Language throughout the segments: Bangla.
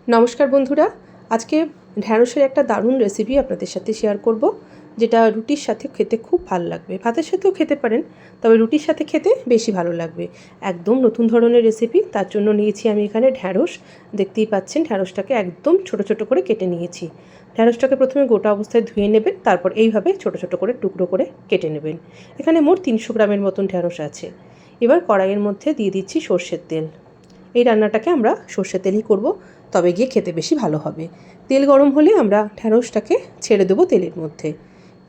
নমস্কার বন্ধুরা, আজকে ঢ্যাঁড়সের একটা দারুণ রেসিপি আপনাদের সাথে শেয়ার করব, যেটা রুটির সাথে খেতে খুব ভালো লাগবে। ভাতের সাথেও খেতে পারেন, তবে রুটির সাথে খেতে বেশি ভালো লাগবে। একদম নতুন ধরনের রেসিপি। তার জন্য নিয়েছি আমি এখানে ঢ্যাঁড়স। দেখতেই পাচ্ছেন ঢ্যাঁড়সটাকে একদম ছোট ছোট করে কেটে নিয়েছি। ঢ্যাঁড়সটাকে প্রথমে গোটা অবস্থায় ধুয়ে নেবেন, তারপর এইভাবে ছোট ছোট করে টুকরো করে কেটে নেবেন। এখানে মোট 300 গ্রামের মতন ঢ্যাঁড়স আছে। এবার কড়াইয়ের মধ্যে দিয়ে দিচ্ছি সর্ষের তেল। এই রান্নাটাকে আমরা সর্ষের তেলই করব, তবে গিয়ে খেতে বেশি ভালো হবে। তেল গরম হলে আমরা ঢ্যাঁড়সটাকে ছেড়ে দেবো তেলের মধ্যে।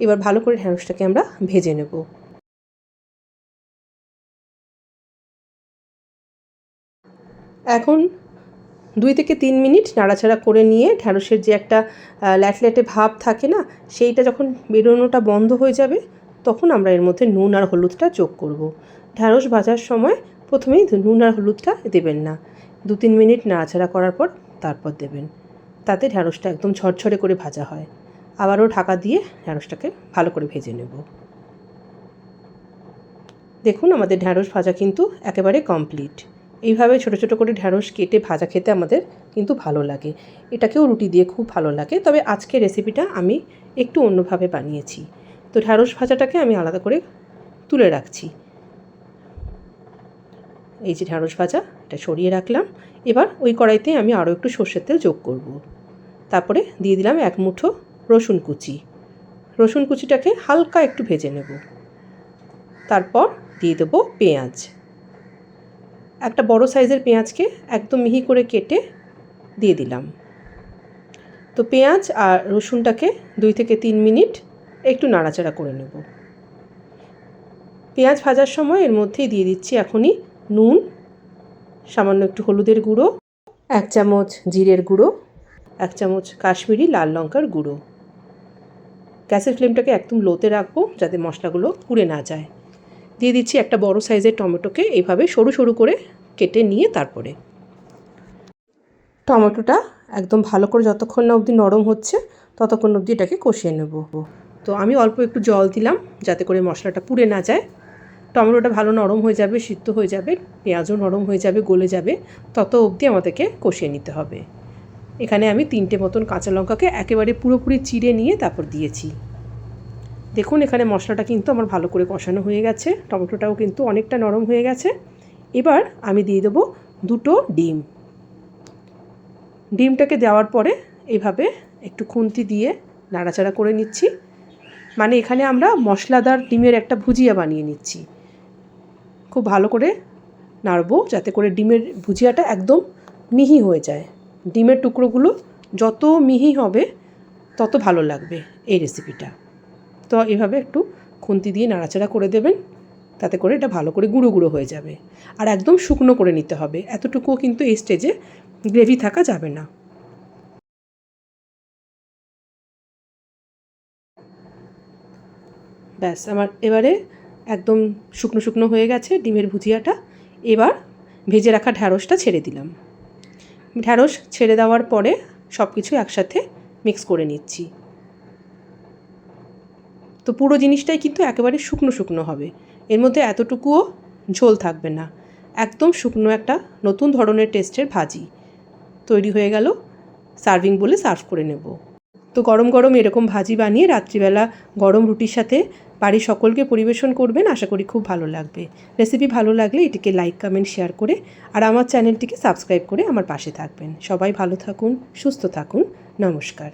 এবার ভালো করে ঢ্যাঁড়সটাকে আমরা ভেজে নেব। এখন 2 থেকে 3 মিনিট নাড়াচাড়া করে নিয়ে ঢ্যাঁড়সের যে একটা ল্যাটল্যাটে ভাব থাকে না, সেইটা যখন বেরোনোটা বন্ধ হয়ে যাবে, তখন আমরা এর মধ্যে নুন আর হলুদটা যোগ করব। ঢ্যাঁড়স ভাজার সময় প্রথমেই নুন আর হলুদটা দেবেন না, 2-3 মিনিট নাড়াচাড়া করার পর তারপর দেবেন। তাতে ঢ্যাঁড়সটা একদম ঝরঝরে করে ভাজা হয়। আবারও ঢাকা দিয়ে ঢ্যাঁড়সটাকে ভালো করে ভেজে নেব। দেখুন আমাদের ঢ্যাঁড়স ভাজা কিন্তু একেবারে কমপ্লিট। এইভাবে ছোট ছোট করে ঢ্যাঁড়স কেটে ভাজা খেতে আমাদের কিন্তু ভালো লাগে। এটাকেও রুটি দিয়ে খুব ভালো লাগে, তবে আজকে রেসিপিটা আমি একটু অন্যভাবে বানিয়েছি। তো ঢ্যাঁড়স ভাজাটাকে আমি আলাদা করে তুলে রাখছি। এই যে ঢ্যাঁড়স ভাজা, এটা সরিয়ে রাখলাম। এবার ওই কড়াইতে আমি আরও একটু সর্ষের তেল যোগ করব। তারপরে দিয়ে দিলাম 1 মুঠো রসুন কুচি। রসুন কুচিটাকে হালকা একটু ভেজে নেব। তারপর দিয়ে দেবো পেঁয়াজ। একটা বড় সাইজের পেঁয়াজকে একদম মিহি করে কেটে দিয়ে দিলাম। তো পেঁয়াজ আর রসুনটাকে 2 থেকে 3 মিনিট একটু নাড়াচাড়া করে নেব। পেঁয়াজ ভাজার সময় এর মধ্যেই দিয়ে দিচ্ছি এখনই নুন, সামান্য একটু হলুদের গুঁড়ো, 1 চামচ জিরের গুঁড়ো, 1 চামচ কাশ্মীরি লাল লঙ্কার গুঁড়ো। গ্যাসের ফ্লেমটাকে একদম লোতে রাখবো, যাতে মশলাগুলো পুড়ে না যায়। দিয়ে দিচ্ছি একটা বড় সাইজের টমেটোকে এইভাবে সরু সরু করে কেটে নিয়ে তারপরে টমেটোটা একদম ভালো করে যতক্ষণ না অবধি নরম হচ্ছে ততক্ষণ অবধি এটাকে কষিয়ে নেব। তো আমি অল্প একটু জল দিলাম, যাতে করে মশলাটা পুড়ে না যায়। টমেটোটা ভালো নরম হয়ে যাবে, সিদ্ধ হয়ে যাবে, পেঁয়াজও নরম হয়ে যাবে, গলে যাবে, তত অবধি আমাদেরকে কষিয়ে নিতে হবে। এখানে আমি 3টে মতন কাঁচা লঙ্কাকে একেবারে পুরোপুরি চিড়ে নিয়ে তারপর দিয়েছি। দেখুন এখানে মশলাটা কিন্তু আমার ভালো করে কষানো হয়ে গেছে, টমেটোটাও কিন্তু অনেকটা নরম হয়ে গেছে। এবার আমি দিয়ে দেবো 2টো ডিম। ডিমটাকে দেওয়ার পরে এইভাবে একটু খুন্তি দিয়ে নাড়াচাড়া করে নিচ্ছি। মানে এখানে আমরা মশলাদার ডিমের একটা ভুজিয়া বানিয়ে নিচ্ছি। খুব ভালো করে নাড়বো, যাতে করে ডিমের ভুজিয়াটা একদম মিহি হয়ে যায়। ডিমের টুকরোগুলো যত মিহি হবে তত ভালো লাগবে এই রেসিপিটা। তো এভাবে একটু খুন্তি দিয়ে নাড়াচাড়া করে দেবেন, তাতে করে এটা ভালো করে গুঁড়ো গুঁড়ো হয়ে যাবে। আর একদম শুকনো করে নিতে হবে, এতটুকুও কিন্তু এই স্টেজে গ্রেভি থাকা যাবে না। ব্যাস আমার এবারে একদম শুকনো শুকনো হয়ে গেছে ডিমের ভুজিয়াটা। এবার ভেজে রাখা ঢ্যাঁড়সটা ছেড়ে দিলাম। ঢ্যাঁড়স ছেড়ে দেওয়ার পরে সব কিছু একসাথে মিক্স করে নিচ্ছি। তো পুরো জিনিসটাই কিন্তু একেবারে শুকনো শুকনো হবে, এর মধ্যে এতটুকুও ঝোল থাকবে না। একদম শুকনো একটা নতুন ধরনের টেস্টের ভাজি তৈরি হয়ে গেল। সার্ভিং বলে সার্ভ করে নেব। তো গরম গরম এরকম ভাজি বানিয়ে রাত্রিবেলা গরম রুটির সাথে বাড়ির সকলকে পরিবেশন করবেন, আশা করি খুব ভালো লাগবে। রেসিপি ভালো লাগলে এটিকে লাইক, কমেন্ট, শেয়ার করে আর আমার চ্যানেলটিকে সাবস্ক্রাইব করে আমার পাশে থাকবেন। সবাই ভালো থাকুন, সুস্থ থাকুন। নমস্কার।